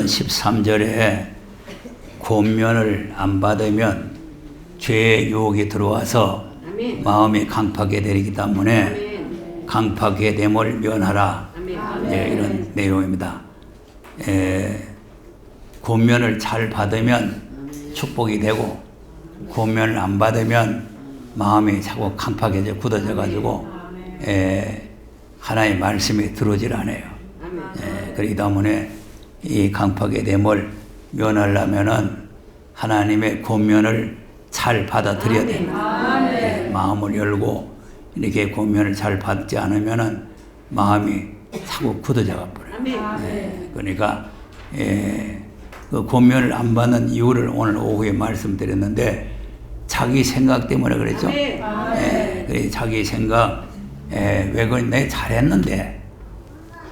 13절에 권면을 안 받으면 죄의 유혹이 들어와서 마음이 강팍하게 되기 때문에 강팍하게 됨을 면하라. 이런 내용입니다. 권면을 잘 받으면 축복이 되고 권면을 안 받으면 마음이 자꾸 강팍해져 굳어져 가지고 하나님의 말씀이 들어오질 않아요. 그렇기 때문에 이 강팍의 됨을 면하려면은 하나님의 권면을 잘 받아들여야 됩니다. 마음을 열고 이렇게 권면을 잘 받지 않으면은 마음이 자꾸 굳어져 가버려요. 그러니까 그 권면을 안 받는 이유를 오늘 오후에 말씀드렸는데 자기 생각 때문에 그랬죠. 그래 자기 생각 왜 그래 내가 잘했는데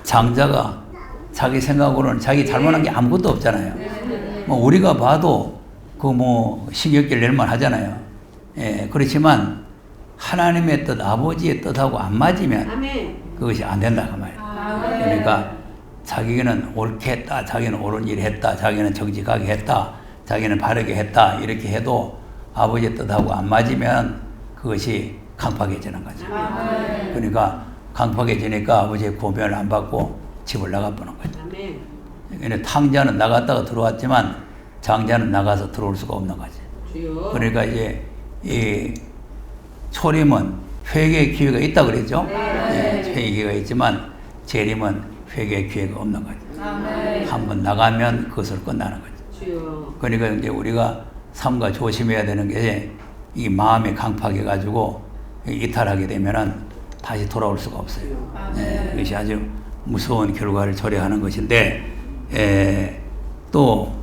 장자가 자기 생각으로는 자기 잘못한 게 아무것도 없잖아요. 뭐 우리가 봐도 그 뭐 신경질 낼만 하잖아요. 그렇지만 하나님의 뜻, 아버지의 뜻하고 안 맞으면 그것이 안 된다 그 말이에요. 그러니까 자기는 옳게 했다, 자기는 옳은 일 했다, 자기는 정직하게 했다, 자기는 바르게 했다 이렇게 해도 아버지의 뜻하고 안 맞으면 그것이 강팍해지는 거죠. 그러니까 강팍해지니까 아버지의 권면을 안 받고 집을 나가보는 거죠. 그러니까 탕자는 나갔다가 들어왔지만 장자는 나가서 들어올 수가 없는 거죠. 그러니까 이제 이 초림은 회개의 기회가 있다 그랬죠. 회개의 기회가 있지만 재림은 회개의 기회가 없는 거죠. 한번 나가면 그것을 끝나는 거죠. 그러니까 이제 우리가 삼가 조심해야 되는 게 이 마음이 강팍해 가지고 이탈하게 되면은 다시 돌아올 수가 없어요. 그것이 아주 무서운 결과를 초래하는 것인데 또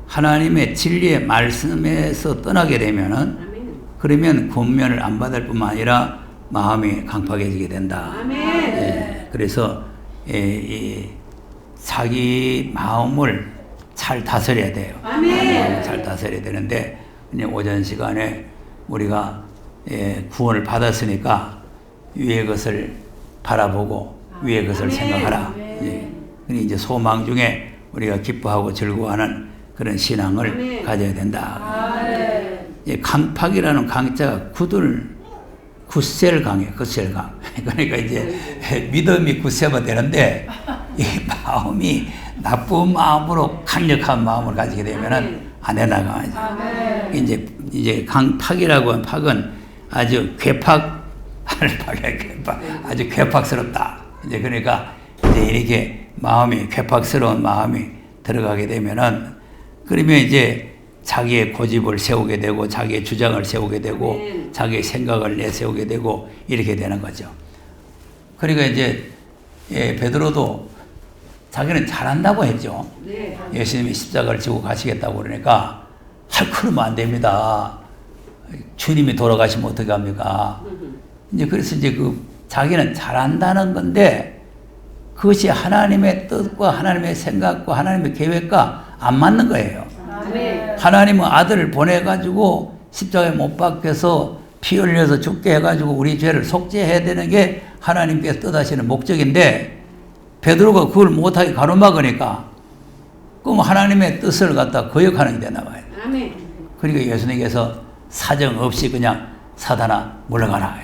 하나님의 진리의 말씀에서 떠나게 되면은 그러면 권면을 안 받을 뿐만 아니라 마음이 강팍해지게 된다. 그래서 자기 마음을 잘 다스려야 돼요. 잘 다스려야 되는데 오전 시간에 우리가 구원을 받았으니까 위의 것을 바라보고 위의 것을 생각하라. 이제 소망 중에 우리가 기뻐하고 즐거워하는 그런 신앙을 가져야 된다. 강팍이라는 강자가 굳셀 강이에요. 굳셀 강. 그러니까 이제 믿음이 굳세면 되는데 이 마음이 나쁜 마음으로 강력한 마음을 가지게 되면은 안 된다고 하죠. 이제 강팍이라고 하는 팍은 아주 괴팍 아주 괴팍스럽다. 이제 그러니까 이제 이렇게 마음이 괴팍스러운 마음이 들어가게 되면은 그러면 이제 자기의 고집을 세우게 되고 자기의 주장을 세우게 되고 자기의 생각을 내세우게 되고 이렇게 되는 거죠. 그러니까 이제 베드로도 자기는 잘한다고 했죠. 예수님이 십자가를 지고 가시겠다고 그러니까 그러면 안 됩니다. 주님이 돌아가시면 어떻게 합니까? 이제 그래서 이제 자기는 잘한다는 건데 그것이 하나님의 뜻과 하나님의 생각과 하나님의 계획과 안 맞는 거예요. 하나님은 아들을 보내가지고 십자가에 못 박혀서 피 흘려서 죽게 해가지고 우리 죄를 속죄해야 되는 게 하나님께서 뜻하시는 목적인데 베드로가 그걸 못하게 가로막으니까 그럼 하나님의 뜻을 갖다 거역하는 게 되나 봐요. 그러니까 예수님께서 사정 없이 그냥 사단아 물러가라.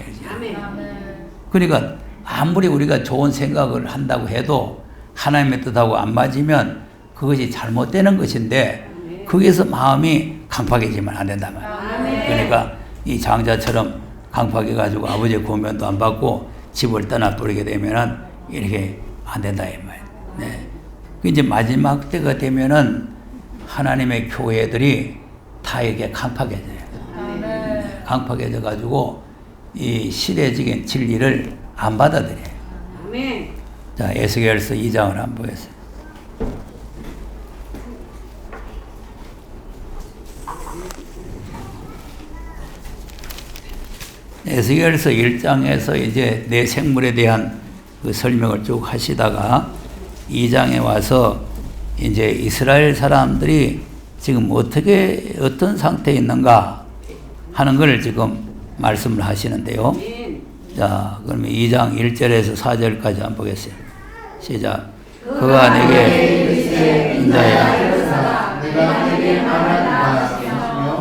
그러니까 아무리 우리가 좋은 생각을 한다고 해도 하나님의 뜻하고 안 맞으면 그것이 잘못되는 것인데 거기에서 마음이 강팍해지면 안 된단 말이에요. 그러니까 이 장자처럼 강팍해가지고 아버지의 권면도 안 받고 집을 떠나버리게 되면은 이렇게 안 된다 이 말이에요. 이제 마지막 때가 되면은 하나님의 교회들이 다 이게 강팍해져요. 강팍해져가지고 이 시대적인 진리를 안 받아들여요. 자, 에스겔서 2장을 한번 보겠습니다. 에스겔서 1장에서 이제 내 생물에 대한 그 설명을 쭉 하시다가 2장에 와서 이제 이스라엘 사람들이 지금 어떤 상태에 있는가 하는 걸 지금 말씀을 하시는데요. 자, 그러면 2장 1절에서 4절까지 한번 보겠어요. 시작. 그가 내게 인자야. 내가 내게 말하시며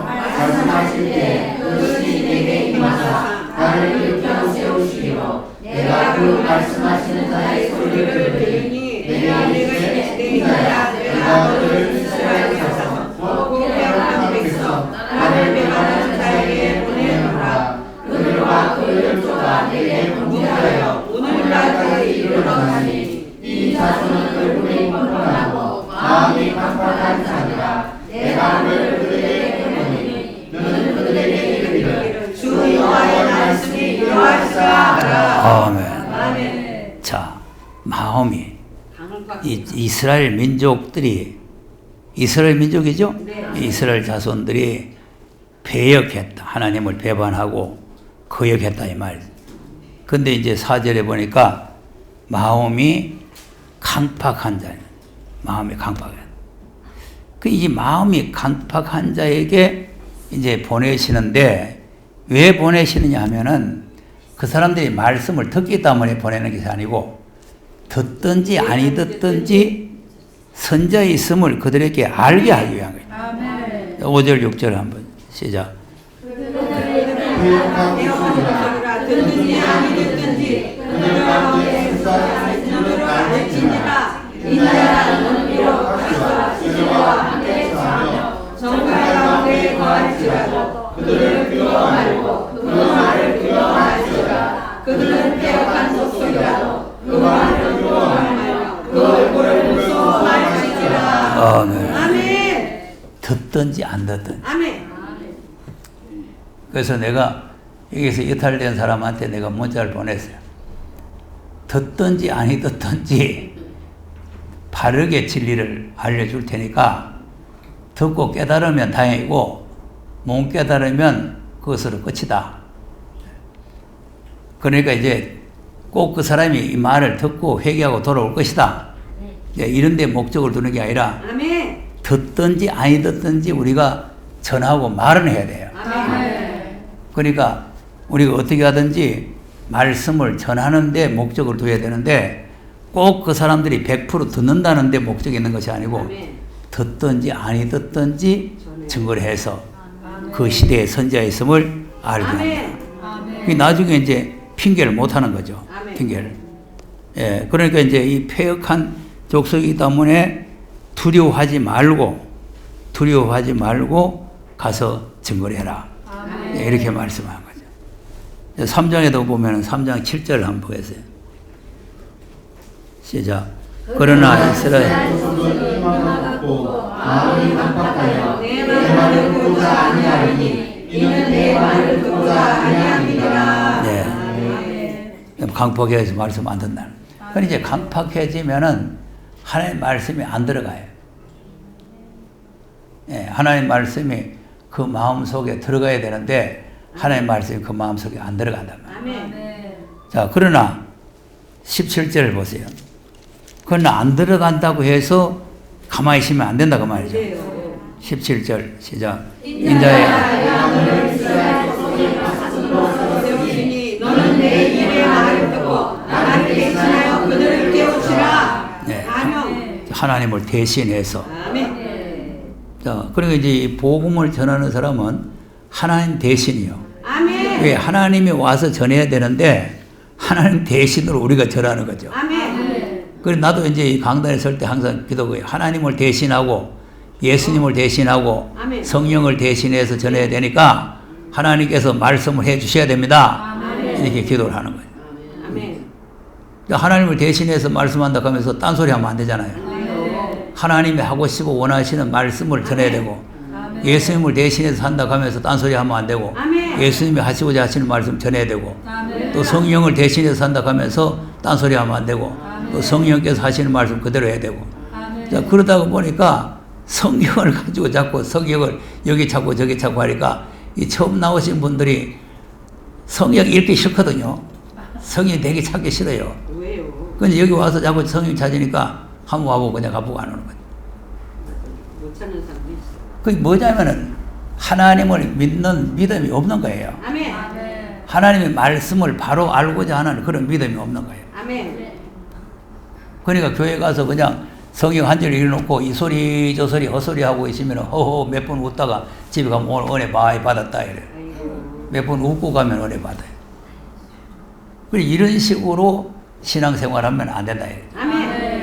말씀하실 때 그것이 내게 임하사 나를 일으켜 세우시리로 내가 그 말씀하시는 자의 소리를 들으니 내가 내게 인자야. 내가 너를 이스라엘에서 곧 빼앗은 백성 나를 배반하는 자에게 보내노라. 그들과 그 열조가 내게 공격하여 오늘날까지 이르렀으니 이 자손은 얼굴이 뻔뻔하고 마음이 강팍한 자니라. 내가 너를 그들에게 보내니 너는 그들에게 이르기를 주 여호와의 말씀이 이러하시라 하라. 아멘. 자, 마음이 이스라엘 민족들이 이스라엘 민족이죠? 이스라엘 자손들이 배역했다. 하나님을 배반하고 거역했다 이 말. 근데 이제 4절에 보니까 마음이 강팍한 자. 마음이 강팍한. 이 마음이 강팍한 자에게 이제 보내시는데 왜 보내시느냐 하면은 그 사람들이 말씀을 듣기 때문에 보내는 것이 아니고 듣든지 아니 듣든지 선자의 있음을 그들에게 알게 하기 위한 거예요. 5절 6절 한번 시작. 듣든지 아니 듣든지 그들 가운데 선자의 있음을 알지니라. 인자야 너는 비록 가시와 시대와 함께 처하며 정갈 가운데 거할지라도 그들을 두려워 말고 그 말을 두려워할지어다. 그들은 빼앗간 독소리라도 그 말을 두려워 말며 그 얼굴을 무서워할지니라. 아멘. 듣든지 안 듣든지. 아멘. 그래서 내가 여기서 이탈된 사람한테 내가 문자를 보냈어요. 듣든지 아니 듣든지 바르게 진리를 알려줄 테니까 듣고 깨달으면 다행이고 못 깨달으면 그것으로 끝이다. 그러니까 이제 꼭 그 사람이 이 말을 듣고 회개하고 돌아올 것이다. 이런 데 목적을 두는 게 아니라 아멘. 듣든지 아니 듣든지 우리가 전하고 말은 해야 돼요. 아멘. 그러니까 우리가 어떻게 하든지 말씀을 전하는 데 목적을 둬야 되는데 꼭 그 사람들이 100% 듣는다는 데 목적이 있는 것이 아니고 아멘. 듣든지 아니 듣든지 증거를 해서 그 시대의 선지자의 있음을 알게 합니다. 나중에 이제 핑계를 못 하는 거죠. 아멘. 핑계를. 예, 그러니까 이제 이 폐역한 족속이기 때문에 두려워하지 말고 가서 증거를 해라. 예, 이렇게 말씀한 거죠. 3장에도 보면 3장 7절을 한번 보겠어요. 시작. 그러나 이스라엘 마음이 강팍하여 내 말을 듣고자 아니하리니 이는 내 말을 듣고자 아니함이니라. 네. 강팍해서 말씀 안 듣는다. 그러니까 이제 강팍해지면은 하나님 말씀이 안 들어가요. 예, 하나님 말씀이 그 마음 속에 들어가야 되는데 하나님 말씀이 그 마음 속에 안 들어간단 말이에요. 아멘. 자, 그러나 17절을 보세요. 그러나 안 들어간다고 해서 가만히 있으면 안 된다 그 말이죠. 17절 시작. 인자야 너는 내 입의 말을 듣고 나를 대신하여 그들을 깨우치라. 네. 아멘. 하나님을 대신해서. 아멘. 자, 그리고 이제 이 복음을 전하는 사람은 하나님 대신이요. 아멘. 왜 하나님이 와서 전해야 되는데 하나님 대신으로 우리가 전하는 거죠. 아멘. 그래서 나도 이제 이 강단에 설 때 항상 기도해요. 하나님을 대신하고 예수님을 대신하고 아멘. 성령을 대신해서 전해야 되니까 하나님께서 말씀을 해 주셔야 됩니다. 아멘. 이렇게 기도를 하는 거예요. 아멘. 하나님을 대신해서 말씀한다 하면서 딴소리 하면 안 되잖아요. 하나님이 하고 싶어 원하시는 말씀을 전해야 되고 예수님을 대신해서 한다 하면서 딴소리 하면 안 되고 아멘. 예수님이 하시고자 하시는 말씀 전해야 되고 아멘. 또 성령을 대신해서 한다 하면서 딴소리 하면 안 되고 또 성령께서 하시는 말씀 그대로 해야 되고 자, 그러다가 보니까 성경을 가지고 자꾸 성경을 여기 찾고 저기 찾고 하니까 이 처음 나오신 분들이 성경 읽기 싫거든요. 성경 되게 찾기 싫어요. 왜요? 근데 여기 와서 자꾸 성경 찾으니까 한번 와보고 그냥 가보고 안 오는 거예요. 못 찾는 사람이 있어. 그게 뭐냐면은 하나님을 믿는 믿음이 없는 거예요. 아멘. 하나님의 말씀을 바로 알고자 하는 그런 믿음이 없는 거예요. 아멘. 그러니까 교회 가서 그냥 성경 한 절 읽어놓고 이 소리 저 소리 헛소리 하고 있으면 허허 몇 번 웃다가 집에 가면 오늘 은혜 많이 받았다 이래. 몇 번 웃고 가면 은혜 받아요. 그리고 이런 식으로 신앙생활하면 안 된다 이래.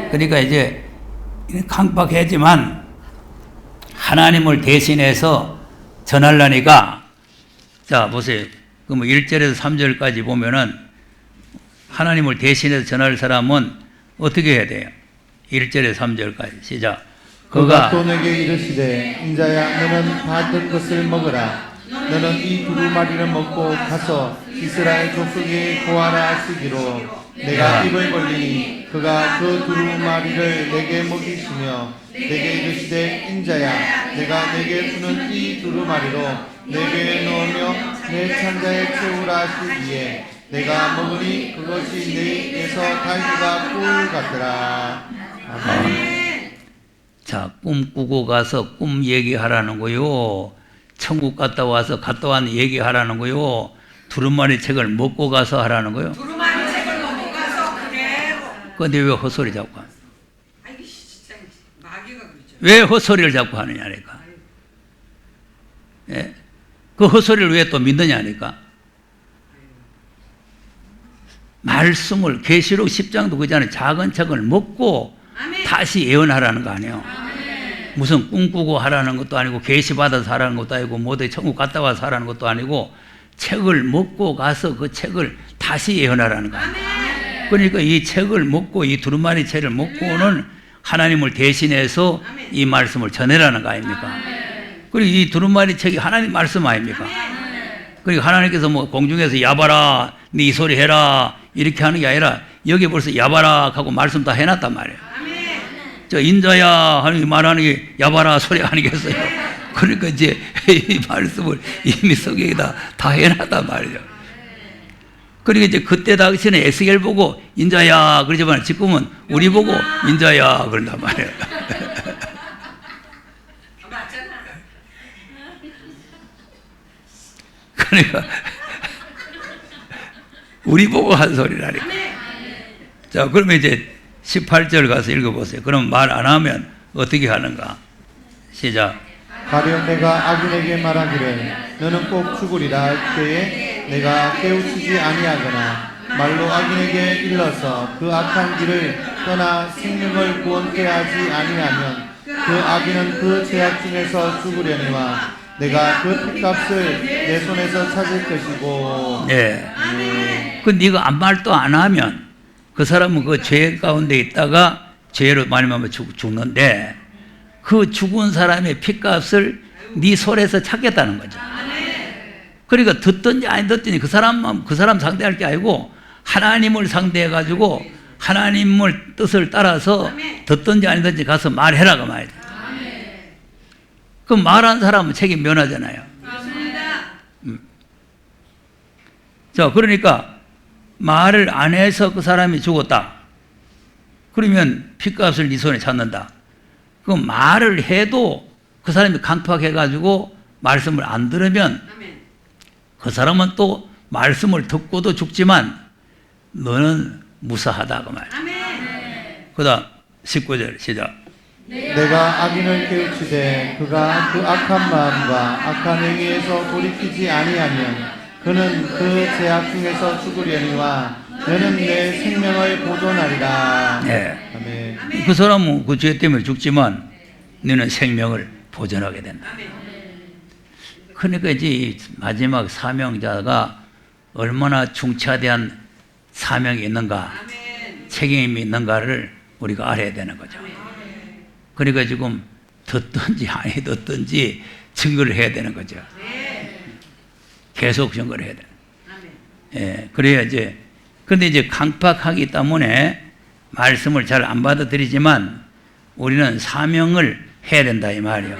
그러니까 이제 강박하지만 하나님을 대신해서 전하려니까 자 보세요. 그 뭐 1절에서 3절까지 보면은 하나님을 대신해서 전할 사람은 어떻게 해야 돼요? 1절에서 3절까지 시작. 그가 또 내게 이르시되 인자야 너는 받을 것을 먹으라. 너는 이 두루마리를 먹고 가서 이스라엘 족속에 고하라 하시기로 내가 입을 벌리니 그가 그 두루마리를 내게 먹이시며 내게 이르시되 인자야 내가 내게 주는 이 두루마리로 내 배에 넣으며 내 찬자에 채우라 하시기에 내가 먹으니 그것이 내 입에서 달기가 꿀 같더라. 아멘. 자, 꿈 꾸고 가서 꿈 얘기하라는 거요. 천국 갔다 와서 갔다 왔는 얘기하라는 거요. 두루마리 책을 먹고 가서 하라는 거요. 두루마리 책을 먹고 가서 그대로. 근데 왜 헛소리 자꾸 하냐? 아이고 진짜 마귀가 그러죠. 왜 헛소리를 자꾸 하느냐니까. 예? 그 헛소리를 왜 또 믿느냐니까. 말씀을 계시록 10장도 그잖아요. 작은 책을 먹고 다시 예언하라는 거 아니에요. 무슨 꿈꾸고 하라는 것도 아니고 계시 받아서 하라는 것도 아니고 모두 천국 갔다 와서 하라는 것도 아니고 책을 먹고 가서 그 책을 다시 예언하라는 거 아니에요. 그러니까 이 책을 먹고 이 두루마리 책을 먹고는 하나님을 대신해서 이 말씀을 전해라는 거 아닙니까? 그리고 이 두루마리 책이 하나님 말씀 아닙니까? 그리고 하나님께서 뭐 공중에서 야바라 네 이 소리 해라 이렇게 하는 게 아니라 여기 벌써 야바라 하고 말씀 다 해놨단 말이에요. 저 인자야 하는 말하는 게 야바라 소리 아니겠어요? 그러니까 이제 이 말씀을 이미 성경에다 다 해놨단 말이죠. 그러니까 이제 그때 당시에는 에스겔 보고 인자야 그러지만 지금은 우리 보고 인자야 그런단 말이에요. 그러니까 우리 보고 한 소리라니까. 자, 그러면 이제 18절 가서 읽어보세요. 그럼 말 안 하면 어떻게 하는가? 시작. 가령 내가 악인에게 말하기를 너는 꼭 죽으리라 할 때에 내가 깨우치지 아니하거나 말로 악인에게 일러서 그 악한 길을 떠나 생명을 구원케 하지 아니하면 그 악인은 그 죄악 중에서 죽으려니와 내가 그 핏값을 내 손에서 찾을 것이고. 네. 그 네가 아무 말도 안 하면 그 사람은 그 죄 가운데 있다가 죄로 말미암아 죽는데 그 죽은 사람의 핏값을 네 손에서 찾겠다는 거죠. 그러니까 듣든지 안 듣든지 그 사람 상대할 게 아니고 하나님을 상대해 가지고 하나님을 뜻을 따라서 듣든지 안 듣든지 가서 말해라 그 말이죠. 그 말한 사람은 책임 면하잖아요. 자, 그러니까 말을 안 해서 그 사람이 죽었다. 그러면 핏값을 네 손에 찾는다. 그 말을 해도 그 사람이 강팍해가지고 말씀을 안 들으면 그 사람은 또 말씀을 듣고도 죽지만 너는 무사하다 그 말. 그다음 19절 시작. 내가 악인을 깨우치되 그가 그 악한 마음과 악한 행위에서 돌이키지 아니하면 그는 그 죄악 중에서 죽으려니와 너는 내 생명을 보존하리라. 네. 아멘. 그 사람은 그 죄 때문에 죽지만 너는 생명을 보존하게 된다. 그러니까 이제 이 마지막 사명자가 얼마나 중차대한 사명이 있는가, 책임이 있는가를 우리가 알아야 되는 거죠. 그러니까 지금 듣든지 아니 듣든지 증거를 해야 되는 거죠. 계속 증거를 해야 되는. 예, 그래야 이제 근데 이제 강팍하기 때문에 말씀을 잘 안 받아들이지만 우리는 사명을 해야 된다 이 말이에요.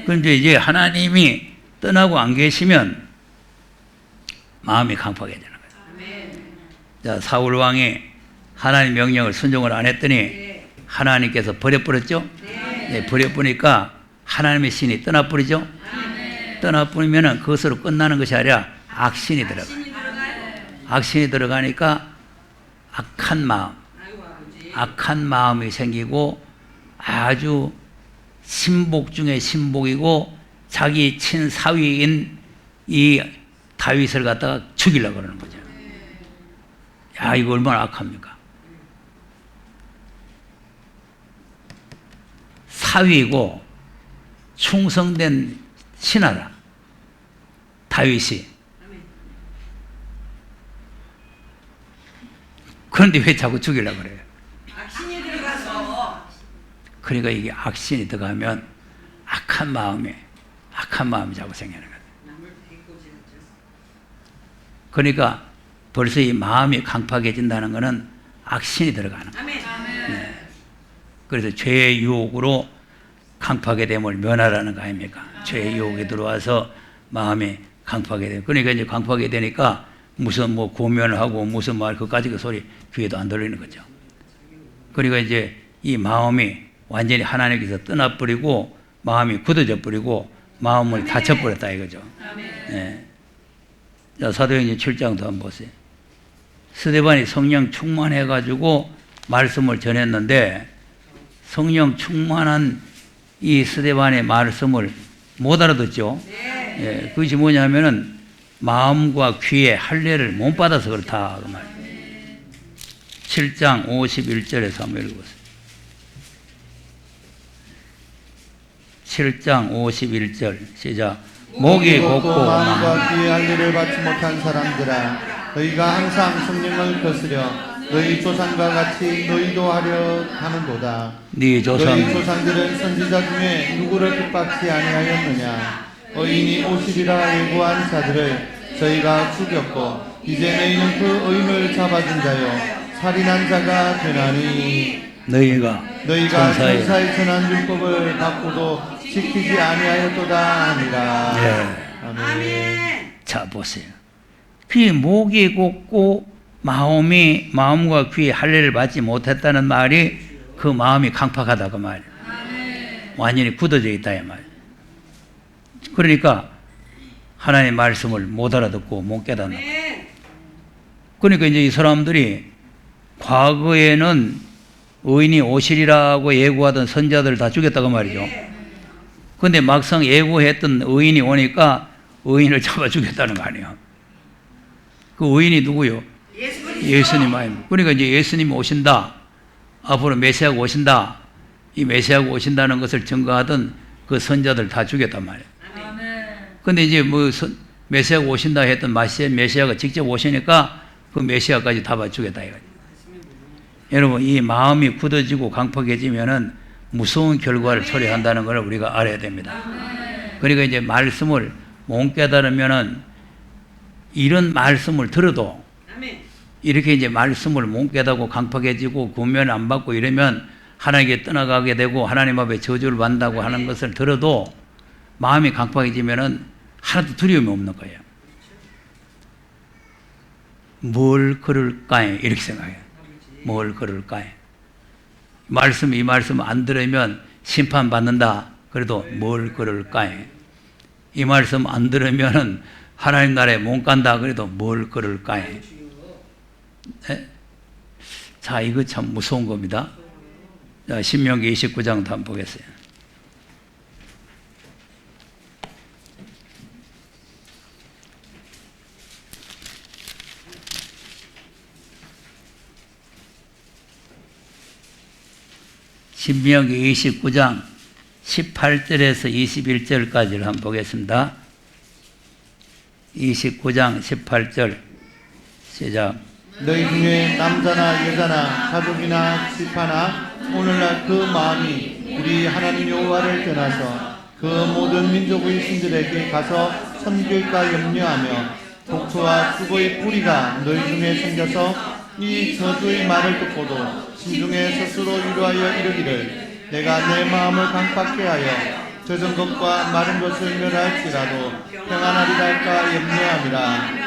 그런데 이제 하나님이 떠나고 안 계시면 마음이 강팍해지는 거예요. 자, 사울 왕이 하나님 명령을 순종을 안 했더니 하나님께서 버려버렸죠? 네, 버려버리니까 하나님의 신이 떠나버리죠? 떠나버리면 그것으로 끝나는 것이 아니라 악신이 들어가요. 악신이 들어가니까 악한 마음, 악한 마음이 생기고 아주 신복 중에 신복이고 자기 친사위인 이 다윗을 갖다가 죽이려고 그러는 거죠. 야, 이거 얼마나 악합니까? 사위고 충성된 신하라, 다윗이. 그런데 왜 자꾸 죽이려고 그래요? 악신이 들어가서. 그러니까 이게 악신이 들어가면 악한 마음이 자꾸 생기는 거예요. 그러니까 벌써 이 마음이 강팍해진다는 것은 악신이 들어가는 거예요. 네. 그래서 죄의 유혹으로 강팍의 됨을 면하라는 거 아닙니까? 죄의 유혹에 들어와서 마음이 강팍하게 돼요. 그러니까 이제 강팍하게 되니까 무슨 뭐 고면을 하고 무슨 말 그까지 그 소리 귀에도 안 들리는 거죠. 그러니까 이제 이 마음이 완전히 하나님께서 떠나버리고 마음이 굳어져 버리고 마음을 닫혀버렸다 이거죠. 네. 자, 사도행전 7장도 한번 보세요. 스데반이 성령 충만해가지고 말씀을 전했는데 성령 충만한 이 스데반의 말씀을 못 알아듣죠. 예, 그것이 뭐냐면은 마음과 귀에 할례를 못 받아서 그렇다 그 말이에요. 7장 51절에서 한번 읽어보세요. 7장 51절 시작. 목이 곱고 마음과 귀에 할례를 받지 못한 사람들아, 너희가 항상 성령을 거스려 너희 조상과 같이 너희도 하려 하는도다. 네 너희 조상들은 선지자 중에 누구를 핍박지 아니하였느냐? 의인이 오시리라 예고한 자들을 저희가 죽였고 이제 너희는 그 의인을 잡아준 자요 살인한 자가 되나니 너희가 천사의 전한 율법을 받고도 지키지 아니하였도다 하니라. 네. 아멘. 자 보세요. 귀 목이 곱고 마음과 귀에 할례를 받지 못했다는 말이 그 마음이 강팍하다 그 말이에요. 완전히 굳어져 있다 이 말이에요. 그러니까 하나님의 말씀을 못 알아듣고 못 깨닫는 거예요. 그러니까 이제 이 사람들이 과거에는 의인이 오시리라고 예고하던 선자들을 다 죽였다고 말이죠. 그런데 막상 예고했던 의인이 오니까 의인을 잡아 죽였다는 거 아니에요. 그 의인이 누구요? 예수님 아닙니까? 그러니까 이제 예수님이 오신다. 앞으로 메시아가 오신다. 이 메시아가 오신다는 것을 증거하던 그 선자들 다 죽였단 말이에요. 근데 이제 뭐 메시아가 오신다 했던 메시아가 직접 오시니까 그 메시아까지 다 죽였다 이거죠. 여러분, 이 마음이 굳어지고 강팍해지면은 무서운 결과를 초래한다는 걸 우리가 알아야 됩니다. 그러니까 이제 말씀을 못 깨달으면은 이런 말씀을 들어도 이렇게 이제 말씀을 못 깨닫고 강팍해지고 구면 안 받고 이러면 하나님께 떠나가게 되고 하나님 앞에 저주를 받는다고 하는 것을 들어도 마음이 강팍해지면은 하나도 두려움이 없는 거예요. 뭘 그럴까요? 이렇게 생각해요. 뭘 그럴까요? 이 말씀 안 들으면 심판받는다. 그래도 뭘 그럴까요? 이 말씀 안 들으면은 하나님 나라에 못 간다. 그래도 뭘 그럴까요? 네? 자, 이거 참 무서운 겁니다. 자, 신명기 29장도 한번 보겠어요. 신명기 29장 18절에서 21절까지를 한번 보겠습니다. 29장 18절 시작. 너희 중에 남자나 여자나 가족이나 집하나 오늘날 그 마음이 우리 하나님 여호와를 떠나서 그 모든 민족의 신들에게 가서 섬길까 염려하며 독초와 수고의 뿌리가 너희 중에 생겨서 이 저주의 말을 듣고도 심중에 스스로 위로하여 이르기를 내가 내 마음을 강팍케 하여 젖은 것과 마른 것을 멸할지라도 평안하리라 할까 염려함이라.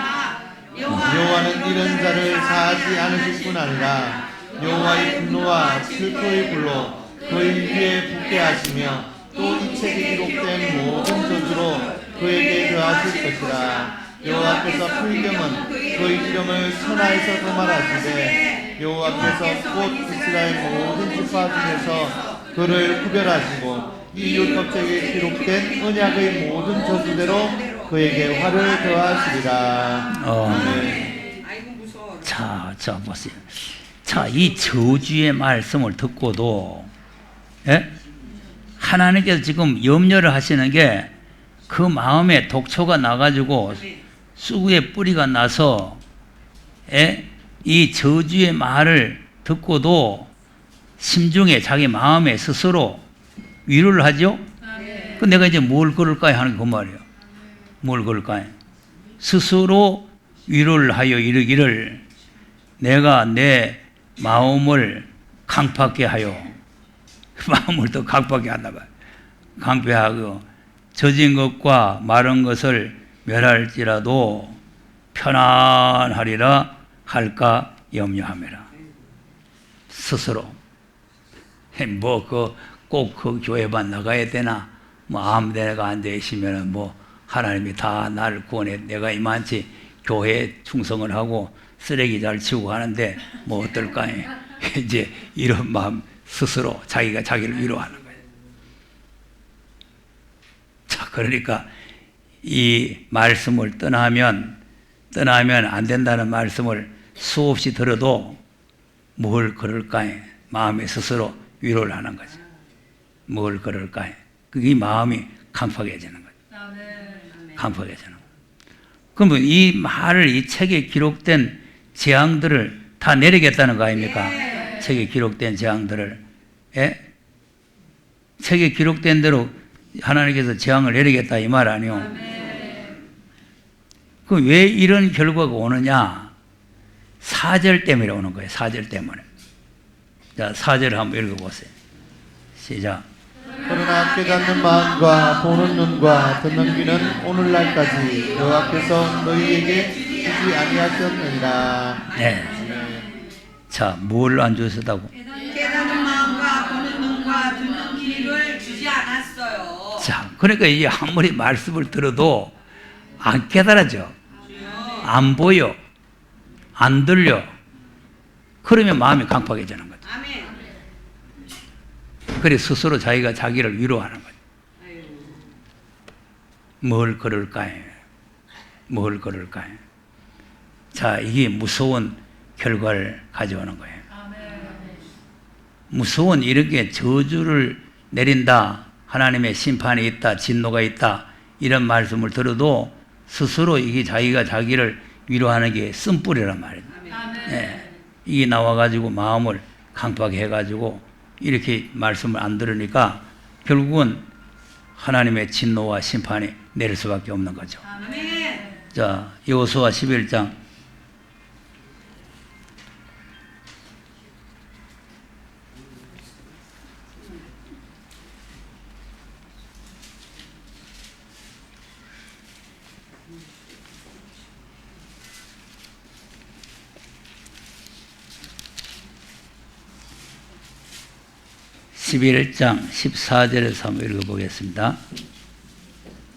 여호와는 이런 자를 사하지 않으실 뿐 아니라 여호와의 분노와 슬퍼의 불로 그의 위에 붙게 하시며 또 이 책에 기록된 모든 저주로 그에게 더하실 것이라. 여호와께서 풀경은 그의 이름을 천하에서 도말하시되 여호와께서 곧 이스라엘 모든 지파 중에서 그를 구별하시고 이 율법책에 기록된 언약의 모든 저주대로 그에게 화를 더하시리라. 아멘. 아이고 무서워. 자 보세요. 자, 이 저주의 말씀을 듣고도 하나님께서 지금 염려를 하시는 게 그 마음에 독초가 나가지고 쑥의 뿌리가 나서 이 저주의 말을 듣고도 심중에 자기 마음에 스스로 위로를 하죠. 그 내가 이제 뭘 걸을까요 하는 그 말이에요. 뭘 걸을까요? 스스로 위로를 하여 이르기를 내가 내 마음을 강팍게 하여 마음을 더 강팍게 한다 봐요. 강팍하고 젖은 것과 마른 것을 멸할지라도 편안하리라 할까 염려함이라. 스스로 꼭 그 교회만 나가야 되나 아무 데가 앉아 있으면 하나님이 다 나를 구원해 내가 이만치 교회에 충성을 하고 쓰레기 잘 치우고 하는데 어떨까요? 이제 이런 마음 스스로 자기가 자기를 위로하는 거예요. 자, 그러니까 이 말씀을 떠나면 안 된다는 말씀을 수없이 들어도 뭘 그럴까요? 마음에 스스로 위로를 하는 거죠. 뭘 그럴까요? 그게 마음이 강팍해지는 거죠. 강팍해지는 거죠. 그러면 이 말을 이 책에 기록된 재앙들을 다 내리겠다는 거 아닙니까? 책에 기록된 재앙들을 책에 기록된 대로 하나님께서 재앙을 내리겠다 이 말 아니요. 그럼 왜 이런 결과가 오느냐? 4절 때문에 오는 거예요. 4절 때문에. 자, 4절 한번 읽어보세요. 시작. 그러나 깨닫는 마음과 보는 눈과 듣는 귀는 오늘날까지 여호와께서 너희에게 주지 아니하셨느니라. 네. 자, 뭘 안 주셨다고? 깨닫는 마음과 보는 눈과 듣는 귀를 주지 않았어요. 자, 그러니까 이게 아무리 말씀을 들어도 안 깨달아져. 안 보여. 안 들려. 그러면 마음이 강팍해지는 거죠. 아멘. 그래 스스로 자기가 자기를 위로하는 거죠. 뭘 걸을까요? 뭘 걸을까요? 자, 이게 무서운 결과를 가져오는 거예요. 무서운 이렇게 저주를 내린다, 하나님의 심판이 있다, 진노가 있다 이런 말씀을 들어도 스스로 이게 자기가 자기를 위로하는 게 쓴뿌리란 말이에요. 네. 이게 나와가지고 마음을 강팍해 해가지고 이렇게 말씀을 안 들으니까 결국은 하나님의 진노와 심판이 내릴 수밖에 없는 거죠. 자, 여호수아 11장 11장 14절에서 한번 읽어보겠습니다.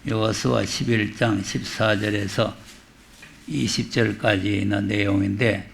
여호수아 11장 14절에서 20절까지 있는 내용인데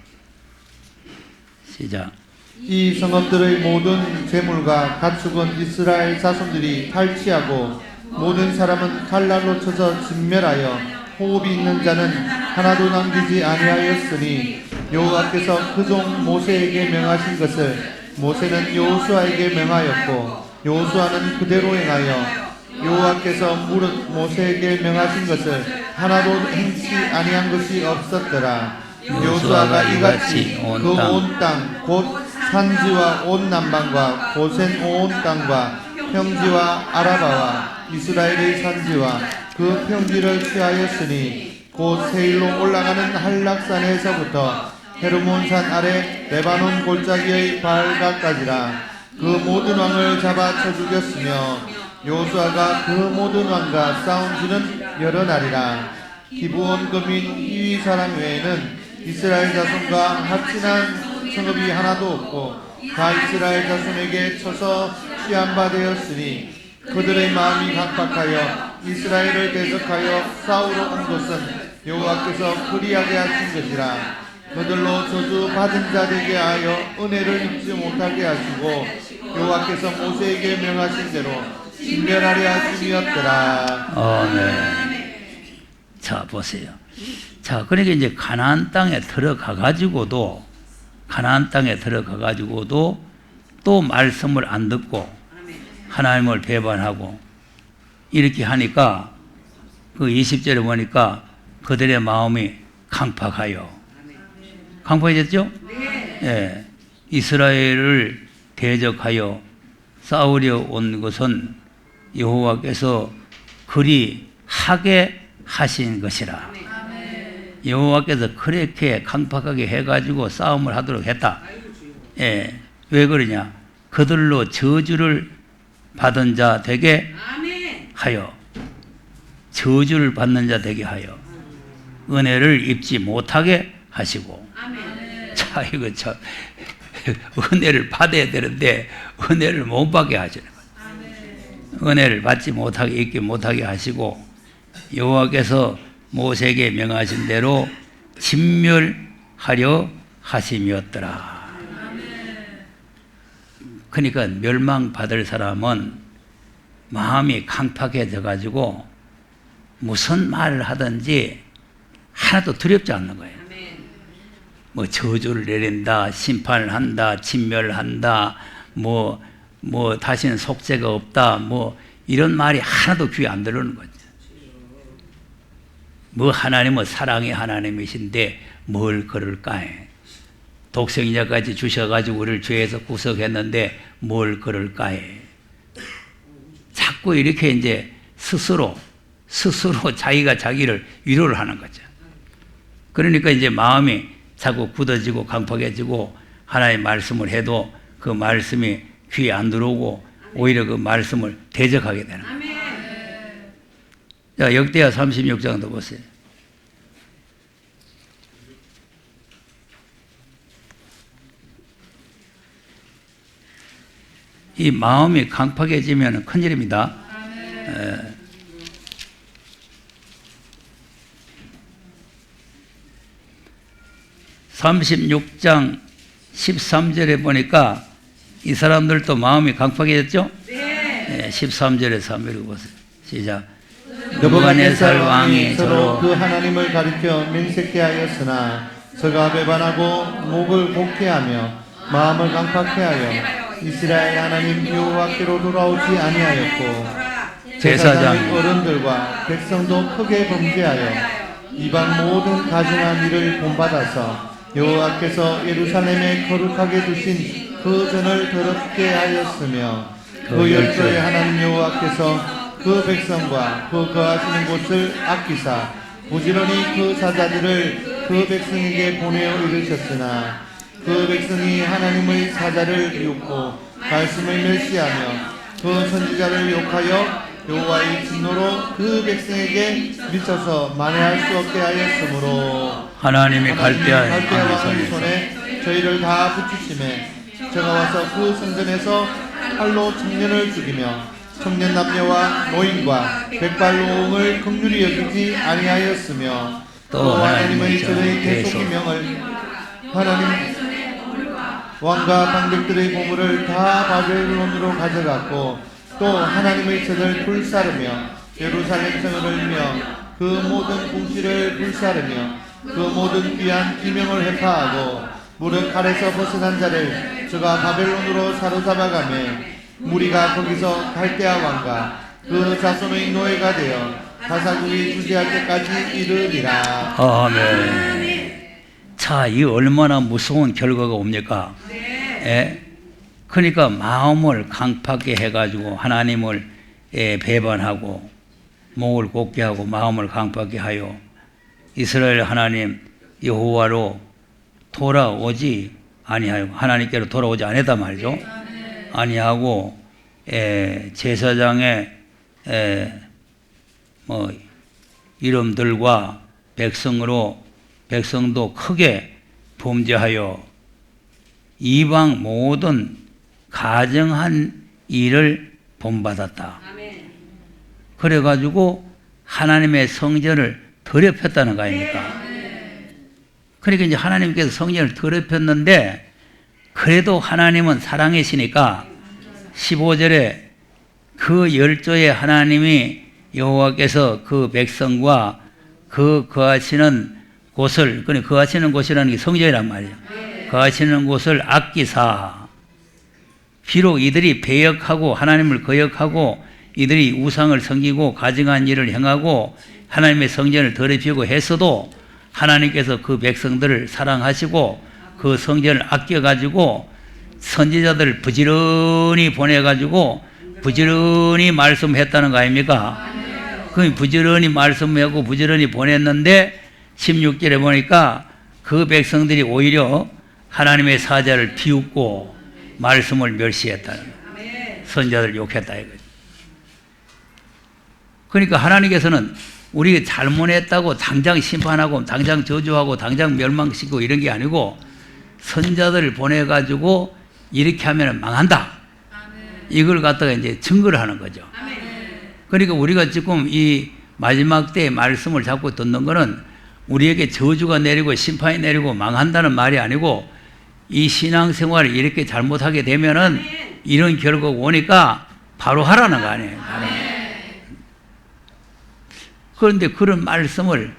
시작. 이 성읍들의 모든 재물과 가축은 이스라엘 자손들이 탈취하고 모든 사람은 칼날로 쳐서 진멸하여 호흡이 있는 자는 하나도 남기지 아니하였으니 여호와께서 그종 모세에게 명하신 것을 모세는 여호수아에게 명하였고 여호수아는 그대로 행하여 여호와께서 물은 모세에게 명하신 것을 하나도 행치 아니한 것이 없었더라. 여호수아가 이같이 그 온 땅 곧 산지와 온 남방과 고센 온 땅과 평지와 아라바와 이스라엘의 산지와 그 평지를 취하였으니 곧 세일로 올라가는 한락산에서부터 헤르몬산 아래 레바논 골짜기의 발가까지라. 그 모든 왕을 잡아 쳐 죽였으며 여호수아가 그 모든 왕과 싸운 지는 여러 날이라. 기브온 거민 이위 사람 외에는 이스라엘 자손과 합친한 성읍이 하나도 없고 다 이스라엘 자손에게 쳐서 취한 바 되었으니 그들의 마음이 강팍하여 이스라엘을 대적하여 싸우러 온 것은 여호와께서 그리하게 하신 것이라. 그들로 저주 받은 자 되게 하여 은혜를 입지 못하게 하시고 여호와께서 모세에게 명하신 대로 진멸하려 하심이었더라. 아멘. 자, 보세요. 자, 그러니까 이제 가나안 땅에 들어가 가지고도 또 말씀을 안 듣고 하나님을 배반하고 이렇게 하니까 그 20절에 보니까 그들의 마음이 강팍해졌죠? 예. 이스라엘을 대적하여 싸우려 온 것은 여호와께서 그리 하게 하신 것이라. 여호와께서 그렇게 강팍하게 해가지고 싸움을 하도록 했다. 예. 왜 그러냐? 그들로 저주를 받은 자 되게 하여, 저주를 받는 자 되게 하여 은혜를 입지 못하게 하시고. 자, 이거 참 은혜를 받아야 되는데 은혜를 못 받게 하시는 거예요. 은혜를 받지 못하게, 입지 못하게 하시고 여호와께서 모세에게 명하신 대로 진멸하려 하심이었더라. 그러니까 멸망받을 사람은 마음이 강팍해져 가지고 무슨 말을 하든지 하나도 두렵지 않는 거예요. 뭐 저주를 내린다, 심판을 한다, 진멸한다, 뭐 다시는 속죄가 없다, 뭐 이런 말이 하나도 귀에 안 들어오는 거죠. 뭐 하나님은 사랑의 하나님이신데 뭘 그럴까? 독생자까지 주셔가지고 우리를 죄에서 구속했는데 뭘 그럴까? 자꾸 이렇게 이제 스스로 자기가 자기를 위로를 하는 거죠. 그러니까 이제 마음이 자꾸 굳어지고 강팍해지고 하나님의 말씀을 해도 그 말씀이 귀에 안 들어오고 오히려 그 말씀을 대적하게 되는 거예요. 자, 역대하 36장도 보세요. 이 마음이 강팍해지면 큰일입니다. 36장 13절에 보니까 이 사람들도 마음이 강팍해졌죠? 네. 13절에서 한번 읽어보세요. 시작. 느부갓네살 왕이 서로 그 하나님을 가리켜 맹세케 하였으나 저가 배반하고 목을 곡게 하며 마음을 강팍케 하여 이스라엘 하나님 여호와께로 돌아오지 아니하였고 제사장 어른들과 백성도 크게 범죄하여 이방 모든 가증한 일을 본받아서 여호와께서 예루살렘에 거룩하게 두신 그 전을 더럽게 하였으며 그 열조의 하나님 여호와께서 그 백성과 그 거하시는 곳을 아끼사 부지런히 그 사자들을 그 백성에게 보내어 이르셨으나 그 백성이 하나님의 사자를 비웃고 말씀을 멸시하며 그 선지자를 욕하여 여호와의 진노로 그 백성에게 미쳐서 만회할 수 없게 하였으므로 하나님이 갈대아 왕의 손에 저희를 다 붙이심에 저가 와서 그 성전에서 칼로 청년을 죽이며 청년 남녀와 노인과 백발노홍을 긍휼히 여기지 아니하였으며 또 하나님의 저의 대속의 명을 하나님 왕과 방백들의 보물을 다 바벨론으로 가져갔고 또 하나님의 전을 불사르며 예루살렘 성을 흘며 그 모든 궁실을 불사르며 그 모든 귀한 기명을 회파하고 무릇 칼에서 벗어난 자를 저가 바벨론으로 사로잡아가며 무리가 거기서 갈대아 왕과 그 자손의 노예가 되어 가사국이 주재할 때까지 이르리라. 아멘. 자, 이 얼마나 무서운 결과가 옵니까? 예? 그러니까 마음을 강팍하게 해가지고 하나님을 배반하고 목을 곧게 하고 마음을 강팍하게 하여 이스라엘 하나님 여호와로 돌아오지 아니하여 하나님께로 돌아오지 아니다 말이죠. 아니하고 제사장의 뭐 이름들과 백성도 크게 범죄하여 이방 모든 가증한 일을 본받았다. 그래가지고 하나님의 성전을 더럽혔다는 거 아닙니까? 그러니까 이제 하나님께서 성전을 더럽혔는데 그래도 하나님은 사랑이시니까 15절에 그 열조의 하나님이 여호와께서 그 백성과 그 거하시는 곳을, 그러니까 거하시는 곳이라는 게 성전이란 말이에요. 거하시는 곳을 아끼사. 비록 이들이 배역하고 하나님을 거역하고 이들이 우상을 섬기고 가증한 일을 행하고 하나님의 성전을 더럽히고 했어도 하나님께서 그 백성들을 사랑하시고 그 성전을 아껴가지고 선지자들을 부지런히 보내가지고 부지런히 말씀했다는 거 아닙니까? 그 부지런히 말씀하고 부지런히 보냈는데 16절에 보니까 그 백성들이 오히려 하나님의 사자를 비웃고 말씀을 멸시했다는 거예요. 선지자들을 욕했다 이거죠. 그러니까 하나님께서는 우리가 잘못했다고 당장 심판하고 당장 저주하고 당장 멸망시키고 이런 게 아니고 선지자들을 보내가지고 이렇게 하면 망한다. 이걸 갖다가 이제 증거를 하는 거죠. 그러니까 우리가 지금 이 마지막 때의 말씀을 잡고 듣는 거는 우리에게 저주가 내리고 심판이 내리고 망한다는 말이 아니고 이 신앙생활을 이렇게 잘못하게 되면은 이런 결과가 오니까 바로 하라는 거 아니에요. 바로. 그런데 그런 말씀을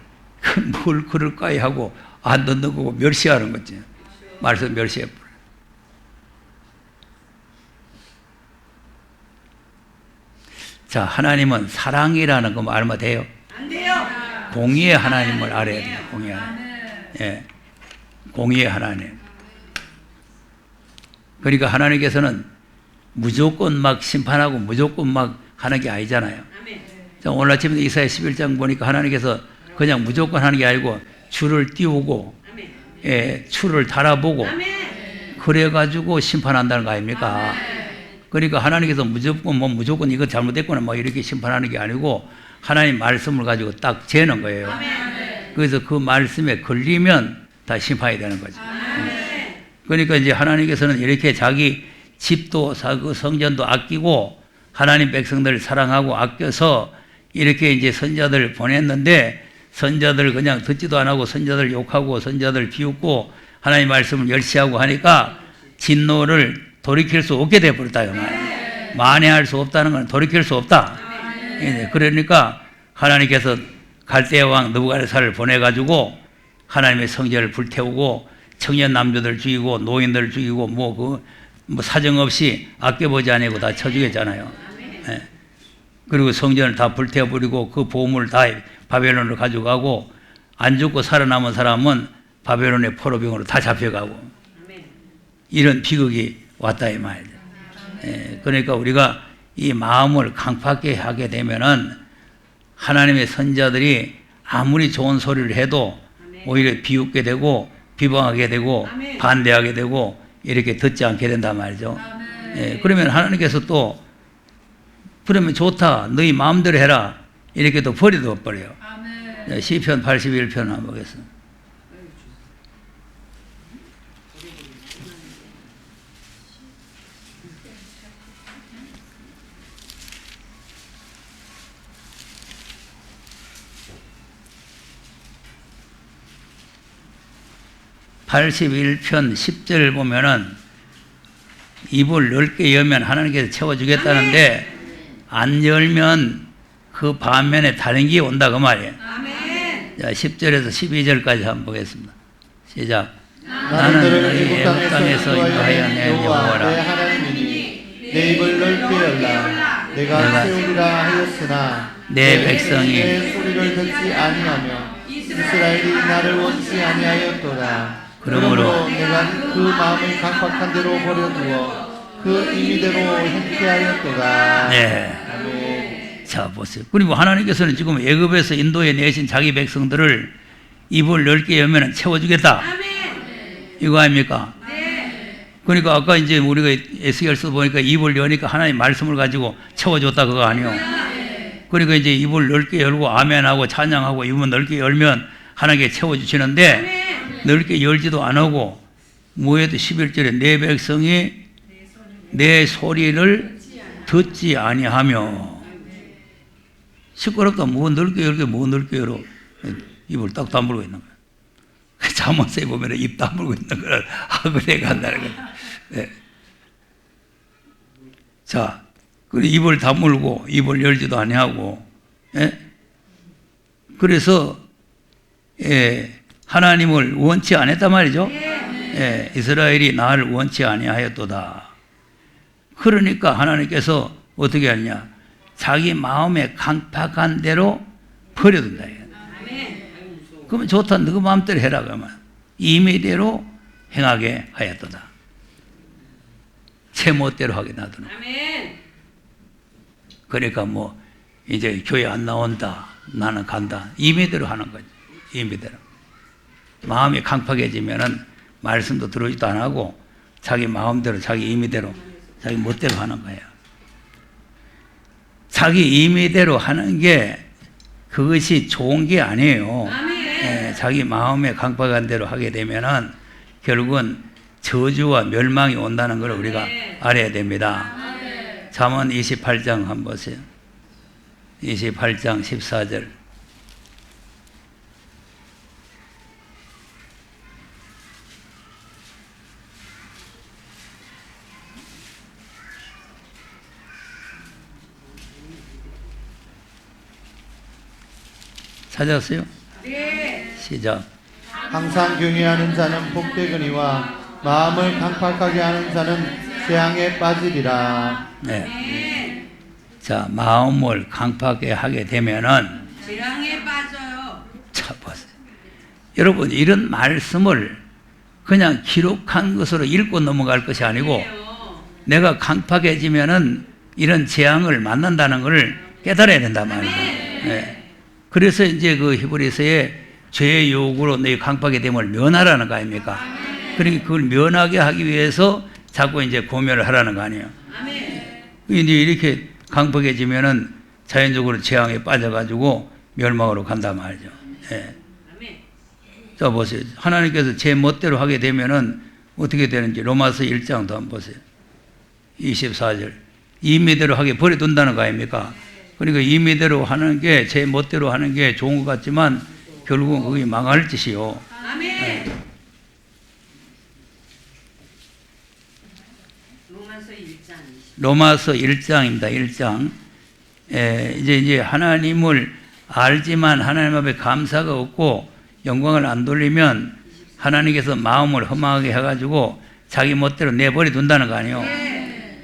뭘 그럴까요 하고 안 듣는 거고 멸시하는 거지. 말씀 멸시해버려. 자, 하나님은 사랑이라는 거 알면 돼요? 안 돼요. 공의의 하나님을 알아야 돼요. 공의의 하나님. 예. 공의의 하나님. 그러니까 하나님께서는 무조건 막 심판하고 무조건 막 하는 게 아니잖아요. 자, 오늘 아침에 이사야 11장 보니까 하나님께서 그냥 무조건 하는 게 아니고 줄을 띄우고 예, 줄을 달아보고 그래가지고 심판한다는 거 아닙니까? 그러니까 하나님께서 무조건 이거 잘못됐구나 뭐 이렇게 심판하는 게 아니고 하나님 말씀을 가지고 딱 재는 거예요. 그래서 그 말씀에 걸리면 다 심판이 되는 거죠. 그러니까 이제 하나님께서는 이렇게 자기 집도 그 성전도 아끼고 하나님 백성들을 사랑하고 아껴서 이렇게 이제 선자들을 보냈는데 선자들을 그냥 듣지도 안 하고 선자들을 욕하고 선자들을 비웃고 하나님 말씀을 멸시하고 하니까 진노를 돌이킬 수 없게 되어버렸다. 만회할 수 없다는 건 돌이킬 수 없다. 그러니까 하나님께서 갈대아 왕 느부갓네살을 보내가지고 하나님의 성전을 불태우고 청년 남자들 죽이고 노인들 죽이고 뭐 사정없이 아껴보지 아니고 다 쳐주겠잖아요. 예. 그리고 성전을 다 불태워버리고 그 보물을 다 바벨론으로 가져가고 안 죽고 살아남은 사람은 바벨론의 포로병으로 다 잡혀가고 이런 비극이 왔다 이 말이죠. 예. 그러니까 우리가 이 마음을 강팍하게 하게 되면은 하나님의 선자들이 아무리 좋은 소리를 해도 오히려 비웃게 되고 비방하게 되고 반대하게 되고 이렇게 듣지 않게 된단 말이죠. 예, 그러면 하나님께서 또 그러면 좋다 너희 마음대로 해라 이렇게 또 버려도 버려요. 예, 시편 81편 한번 보겠습니다. (81편) 10절 보면은 입을 넓게 열면 하나님께서 채워주겠다는데 안 열면 그 반면에 다른 게 온다 그 말이에요. 자, 10절에서 12절까지 한번 보겠습니다. 시작. 나는 너희 애굽 땅에서 인도하여 낸 여호와라. 내 하나님이니 내 입을 넓게 열라. 내가 세우리라 하였으나 내 백성이 내 소리를 듣지 아니하며 이스라엘이 나를 원치 아니하였도다. 그러므로 내가 그 마음을 강팍한 대로 버려두어 그 임의대로 행케 하였도다. 네. 아멘. 자 보세요. 그리고 하나님께서는 지금 애굽에서 인도에 내신 자기 백성들을 입을 넓게 열면 채워주겠다. 이거 아닙니까? 그러니까 아까 이제 우리가 에스겔서 보니까 입을 여니까 하나님 말씀을 가지고 채워줬다 그거 아니요. 그러니까 이제 입을 넓게 열고 아멘하고 찬양하고 입을 넓게 열면 하나님께 채워주시는데 넓게 열지도 안 하고 뭐해도 11절에 내 백성이 내 소리를 듣지 아니하며 시끄럽다 뭐 넓게 열게 뭐 넓게 열어 입을 딱 다물고 있는 거예요. 잠언서에 보면 입 다물고 있는 걸 하근에 간다는 거예요. 네. 자, 입을 다물고 입을 열지도 아니하고, 예? 그래서 하나님을 원치 않았단 말이죠. 예, 이스라엘이 나를 원치 아니하였도다. 그러니까 하나님께서 어떻게 하느냐? 자기 마음에 강팍한 대로 버려둔다. 그러면 좋다. 너 마음대로 해라. 그러면 임의대로 행하게 하였도다. 제 멋대로 하게 놔두는. 그러니까 뭐 이제 교회 안 나온다. 나는 간다. 임의대로 하는 거지. 임의대로. 마음이 강팍해지면은 말씀도 들어오지도 안 하고 자기 마음대로, 자기 임의대로, 자기 멋대로 하는 거예요. 자기 임의대로 하는 게 그것이 좋은 게 아니에요. 예, 자기 마음에 강팍한 대로 하게 되면은 결국은 저주와 멸망이 온다는 걸 우리가 알아야 됩니다. 잠언 28장 한번 보세요. 28장 14절. 찾았어요? 네. 시작. 항상 경외하는 자는 복되거니와 마음을 강팍하게 하는 자는 재앙에 빠지리라. 네. 자, 마음을 강팍하게 하게 되면은 재앙에 빠져요. 자, 보세요. 여러분, 이런 말씀을 그냥 기록한 것으로 읽고 넘어갈 것이 아니고 내가 강팍해지면은 이런 재앙을 만난다는 것을 깨달아야 된단 말이에요. 네. 그래서 이제 그 히브리서에 죄의 요구로 너희 강팍의 됨을 면하라는 거 아닙니까? 그러니까 그걸 면하게 하기 위해서 자꾸 이제 고면을 하라는 거 아니에요. 이제 이렇게 강팍해지면은 자연적으로 재앙에 빠져가지고 멸망으로 간단 말이죠. 예. 자, 보세요. 하나님께서 제 멋대로 하게 되면은 어떻게 되는지 로마서 1장도 한번 보세요. 24절. 임의대로 하게 버려둔다는 거 아닙니까? 그러니까 임의대로 하는 게, 제 멋대로 하는 게 좋은 것 같지만 결국은 그게 망할 짓이요. 네. 로마서 1장입니다. 1장. 이제 하나님을 알지만 하나님 앞에 감사가 없고 영광을 안 돌리면 하나님께서 마음을 허망하게 해가지고 자기 멋대로 내버려 둔다는 거 아니에요.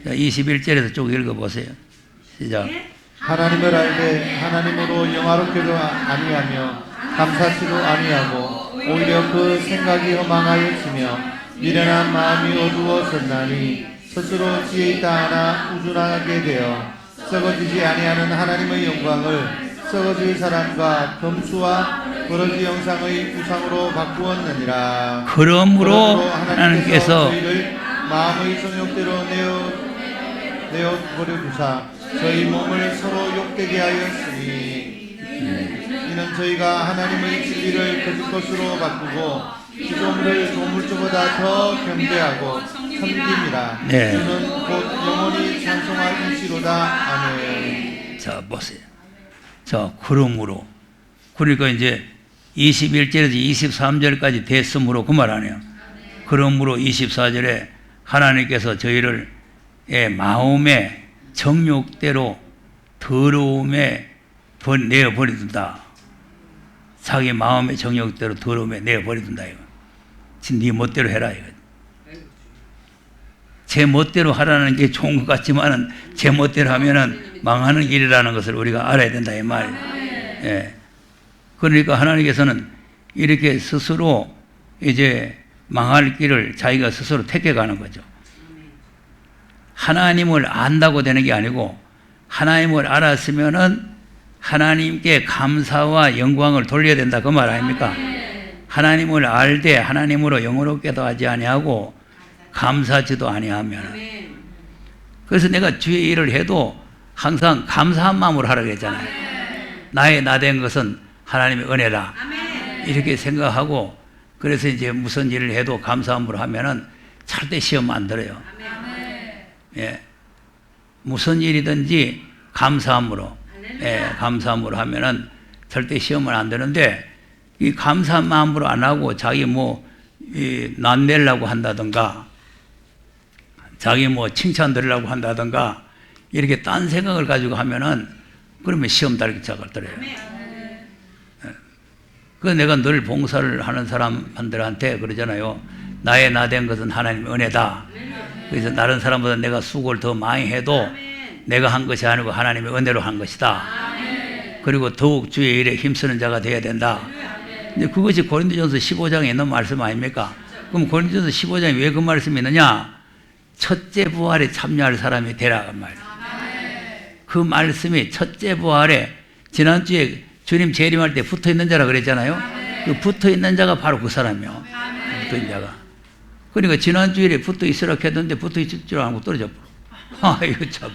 21절에서 쭉 읽어보세요. 시작. 하나님을 알되 하나님으로 영화롭게도 아니하며 감사치도 아니하고 오히려 그 생각이 허망하였으며 미련한 마음이 어두워졌나니 스스로 지혜 있다 하나 우준하게 되어 썩어지지 아니하는 하나님의 영광을 썩어질 사람과 검수와 버러지 영상의 우상으로 바꾸었느니라. 그러므로 하나님께서 저희를 마음의 성욕대로 내어 버려두사 저희 몸을 서로 욕되게 하였으니 이는 저희가 하나님의 진리를 거짓 것으로 바꾸고 피조물을 조물주보다 더 경배하고 섬김이라. 네. 주는 곧 영원히 찬송할 이시로다. 아멘. 자, 보세요. 자, 그러므로. 그러니까 이제 21절에서 23절까지 됐으므로 그 말 아니에요. 그러므로 24절에 하나님께서 저희를 마음의 정욕대로 더러움에 내어버리든다. 자기 마음의 정욕대로 더러움에 내어버리든다. 이거. 지금 네 멋대로 해라. 이거. 제 멋대로 하라는 게 좋은 것 같지만은 제 멋대로 하면은 망하는 길이라는 것을 우리가 알아야 된다. 이 말이에요. 예. 그러니까 하나님께서는 이렇게 스스로 이제 망할 길을 자기가 스스로 택해가는 거죠. 하나님을 안다고 되는 게 아니고 하나님을 알았으면은 하나님께 감사와 영광을 돌려야 된다 그 말 아닙니까? 하나님을 알되 하나님으로 영원롭게도 하지 아니하고 감사하지도 아니하면 그래서 내가 주의 일을 해도 항상 감사한 마음으로 하라고 했잖아요. 나의 나된 것은 하나님의 은혜다 이렇게 생각하고 그래서 이제 무슨 일을 해도 감사함으로 하면은 절대 시험 안 들어요. 예. 무슨 일이든지 감사함으로 감사함으로 하면은 절대 시험은 안 되는데 이 감사한 마음으로 안 하고 자기 난내려고 한다든가 자기 칭찬 들으려고 한다든가 이렇게 딴 생각을 가지고 하면은 그러면 시험 달기 시작하더래요. 그 내가 늘 봉사를 하는 사람들한테 그러잖아요. 나의 나된 것은 하나님의 은혜다. 그래서 다른 사람보다 내가 수고를 더 많이 해도 내가 한 것이 아니고 하나님의 은혜로 한 것이다. 그리고 더욱 주의 일에 힘쓰는 자가 되어야 된다. 근데 그것이 고린도전서 15장에 있는 말씀 아닙니까? 그럼 고린도전서 15장에 왜 그 말씀이 있느냐? 첫째 부활에 참여할 사람이 되라 그 말이에요. 그 말씀이 첫째 부활에 지난주에 주님 재림할 때 붙어있는 자라 그랬잖아요. 그 붙어있는 자가 바로 그 사람이요. 붙어있는 자가. 그러니까 지난주일에 붙어있으라 했는데 붙어있을 줄 알고 떨어져 버려. 이거 참.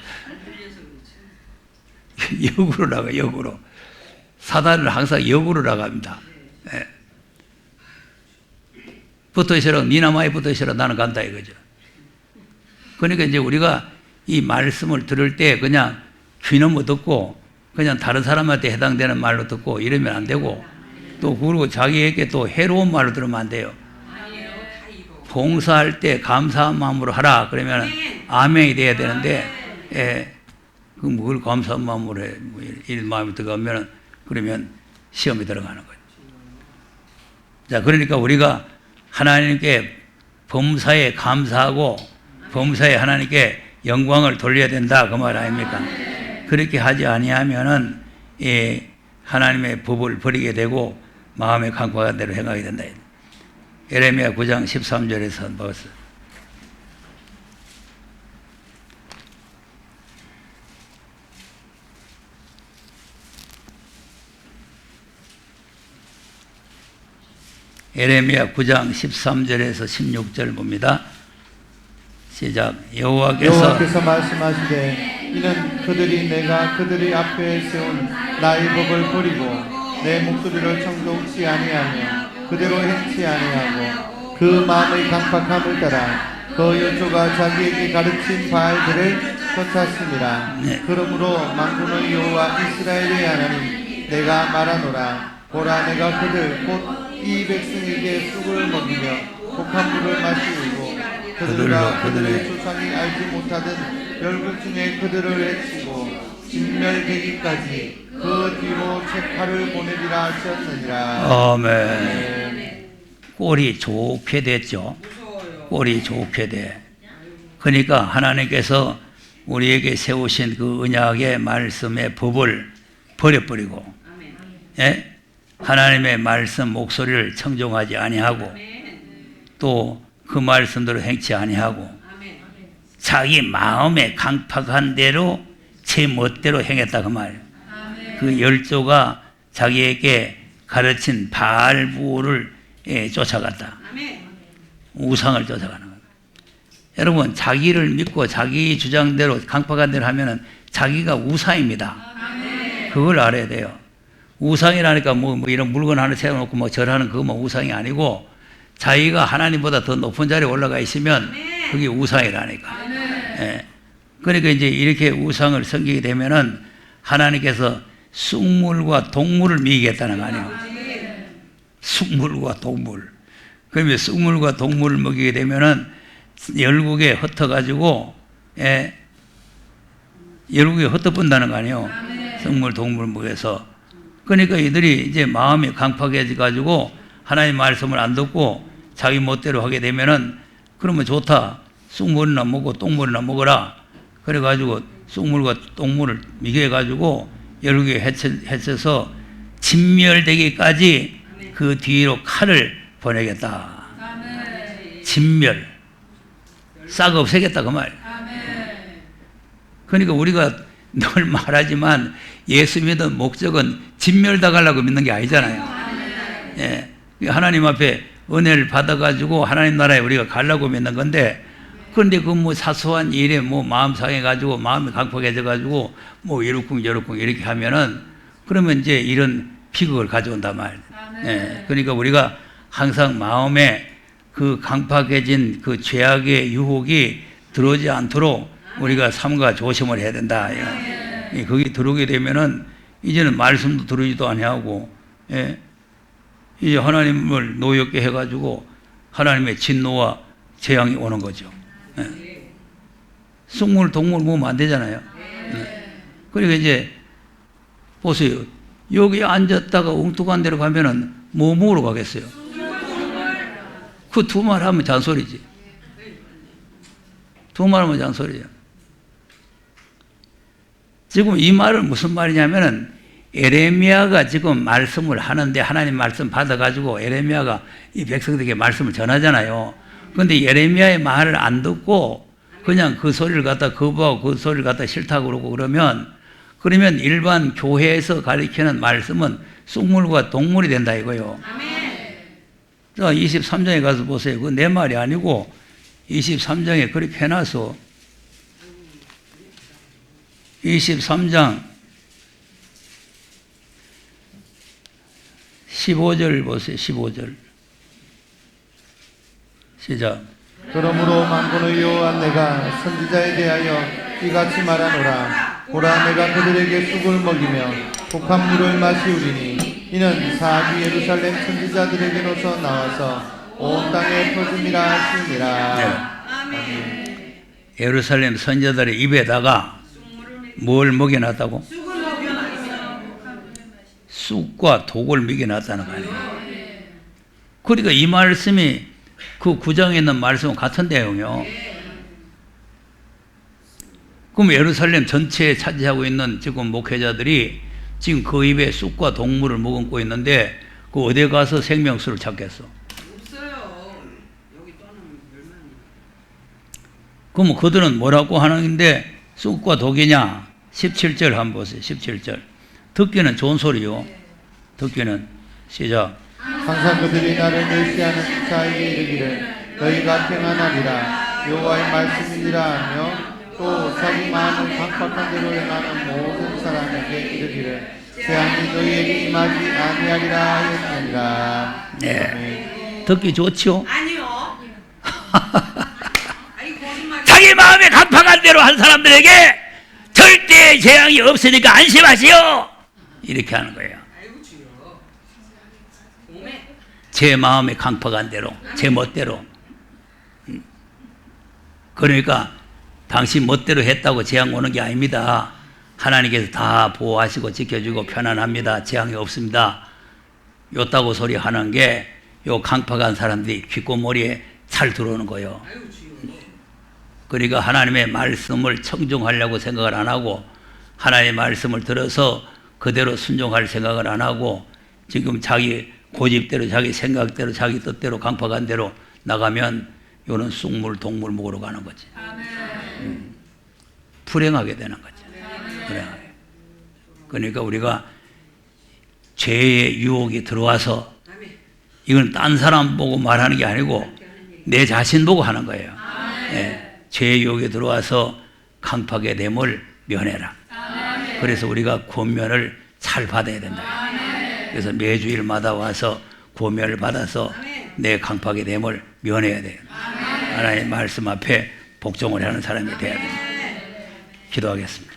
역으로 나가, 역으로. 사단은 항상 역으로 나갑니다. 예. 붙어있으라, 니나마에 붙어있으라, 나는 간다 이거죠. 그러니까 이제 우리가 이 말씀을 들을 때 그냥 귀는 못 듣고 그냥 다른 사람한테 해당되는 말로 듣고 이러면 안 되고 또 그리고 자기에게 또 해로운 말로 들으면 안 돼요. 봉사할 때 감사한 마음으로 하라 그러면 아멘이 돼야 되는데 예, 그걸 감사한 마음으로 해 이런 마음이 들어가면 그러면 시험에 들어가는 거죠. 자, 그러니까 우리가 하나님께 범사에 감사하고 범사에 하나님께 영광을 돌려야 된다 그 말 아닙니까? 그렇게 하지 아니하면은 하나님의 법을 버리게 되고 마음의 강박한 대로 행하게 된다. 예레미야 9장 13절에서 먹었어요. 예레미야 9장 13절에서 16절 봅니다. 시작. 여호와께서 말씀하시되 이는 그들이 내가 그들이 앞에 세운 나의 법을 버리고 내 목소리를 청종치 아니하며 그대로 행치 아니하고 그 마음의 강팍함을 따라 그 열조가 자기에게 가르친 바알들을 쫓았습니다. 네. 그러므로 만군의 여호와 이스라엘의 하나님 내가 말하노라. 보라, 내가 그들 곧 이 백성에게 쑥을 먹이며 독한 물을 마시고 그들과 그들의 조상이 알지 못하던 열국 중에 그들을 해치고 진멸되기까지 그 뒤로 책파를 보내리라 하셨느니라. 아멘. 꼴이 좋게 됐죠. 꼴이 좋게 돼. 그러니까 하나님께서 우리에게 세우신 그 언약의 말씀의 법을 버려버리고 예? 하나님의 말씀 목소리를 청종하지 아니하고 또 그 말씀대로 행치 아니하고 자기 마음에 강팍한 대로 제 멋대로 행했다 그 말이에요. 그 열조가 자기에게 가르친 바알 부호를 쫓아갔다. 우상을 쫓아가는 거예요. 여러분 자기를 믿고 자기 주장대로 강팍한 대로 하면은 자기가 우상입니다. 그걸 알아야 돼요. 우상이라니까 뭐 이런 물건 하나 세워놓고 절하는 그거 우상이 아니고 자기가 하나님보다 더 높은 자리에 올라가 있으면 그게 우상이라니까. 예. 그러니까 이제 이렇게 우상을 섬기게 되면은 하나님께서 쑥물과 동물을 먹이겠다는 거 아니에요. 쑥물과 동물. 그러면 쑥물과 동물을 먹이게 되면은 열국에 흩어가지고 열국에 흩어본다는 거 아니에요. 쑥물 동물 먹여서. 그러니까 이들이 이제 마음이 강팍해져 가지고 하나님 말씀을 안 듣고 자기 멋대로 하게 되면은 그러면 좋다. 쑥물이나 먹고 똥물이나 먹어라. 그래가지고 쑥물과 똥물을 미개해가지고 열국에 해쳐서 진멸되기까지 그 뒤로 칼을 보내겠다. 진멸. 싹 없애겠다 그 말. 그러니까 우리가 늘 말하지만 예수 믿는 목적은 진멸당하려고 믿는 게 아니잖아요. 예. 하나님 앞에 은혜를 받아가지고 하나님 나라에 우리가 가려고 믿는 건데, 그런데 그 사소한 일에 마음 상해가지고 마음이 강팍해져가지고 이렇쿵 이렇게 하면은 그러면 이제 이런 비극을 가져온단 말이에요. 예. 그러니까 우리가 항상 마음에 그 강팍해진 그 죄악의 유혹이 들어오지 않도록 우리가 삼가 조심을 해야 된다. 거기 들어오게 되면은 이제는 말씀도 들으지도 아니하고, 예. 이제 하나님을 노엽게 해가지고 하나님의 진노와 재앙이 오는 거죠. 예. 쑥물, 동물 모으면 안 되잖아요. 예. 그러니까 이제 보세요. 여기 앉았다가 웅뚱한 데로 가면은 뭐 먹으러 가겠어요? 그 두 말 하면 잔소리지. 두 말 하면 잔소리죠. 지금 이 말은 무슨 말이냐면은 에레미야가 지금 말씀을 하는데 하나님 말씀 받아가지고 에레미야가 이 백성들에게 말씀을 전하잖아요. 그런데 에레미야의 말을 안 듣고 그냥 그 소리를 갖다 거부하고 그 소리를 갖다 싫다고 그러고 그러면 일반 교회에서 가르치는 말씀은 쑥물과 동물이 된다 이거요. 자, 23장에 가서 보세요. 그건 내 말이 아니고 23장에 그렇게 해놔서 23장 15절 보세요. 15절 시작. 그러므로 만군의 여호와 내가 선지자에 대하여 이같이 말하노라. 보라, 내가 그들에게 쑥을 먹이며 독합물을 마시우리니 이는 사기 예루살렘 선지자들에게로서 나와서 온 땅에 퍼짐이라 하시니라. 네. 예루살렘 선지자들의 입에다가 뭘 먹여놨다고? 쑥과 독을 먹여놨다는 거 아니에요. 그러니까 이 말씀이 그 9장에 있는 말씀은 같은 내용이요. 그럼 예루살렘 전체에 차지하고 있는 지금 목회자들이 지금 그 입에 쑥과 동물을 머금고 있는데 그 어디 가서 생명수를 찾겠어? 없어요. 여기 떠나면 멸망이. 그럼 그들은 뭐라고 하는데 쑥과 독이냐? 17절 한번 보세요. 17절. 듣기는 좋은 소리요. 듣기는 시작. 항상 그들이 나를 멸시하는 자에게 이르기를 너희가 평안하리라 여호와의 말씀이니라 하며 또 자기 마음을 강팍한 대로 행하는 모든 사람에게 이르기를 재앙이 너희에게 임하지 아니하리라 하였느니라. 네. 듣기 좋죠? 아니요. 아니 거짓말. 자기 마음에 강팍한 대로 한 사람들에게 절대 재앙이 없으니까 안심하시오. 이렇게 하는 거예요. 아이고 주여. 몸에. 제 마음에 강팍한 대로, 제 멋대로. 그러니까 당신 멋대로 했다고 재앙 오는 게 아닙니다. 하나님께서 다 보호하시고 지켜주고 편안합니다. 재앙이 없습니다. 요따고 소리 하는 게 요 강팍한 사람들이 귓고머리에 잘 들어오는 거예요. 아이고 주여. 그러니까 하나님의 말씀을 청중하려고 생각을 안 하고 하나님의 말씀을 들어서 그대로 순종할 생각을 안 하고 지금 자기 고집대로 자기 생각대로 자기 뜻대로 강팍한 대로 나가면 요는 쑥물 동물 먹으러 가는 거지. 불행하게 되는 거지. 불행하게. 그러니까 우리가 죄의 유혹이 들어와서 이건 딴 사람 보고 말하는 게 아니고 내 자신 보고 하는 거예요. 네. 죄의 유혹이 들어와서 강팍의 됨을 면해라. 그래서 우리가 권면을 잘 받아야 된다. 그래서 매주일마다 와서 권면을 받아서 내 강팍의 됨을 면해야 돼요. 하나님의 말씀 앞에 복종을 하는 사람이 되어야 됩니다. 기도하겠습니다.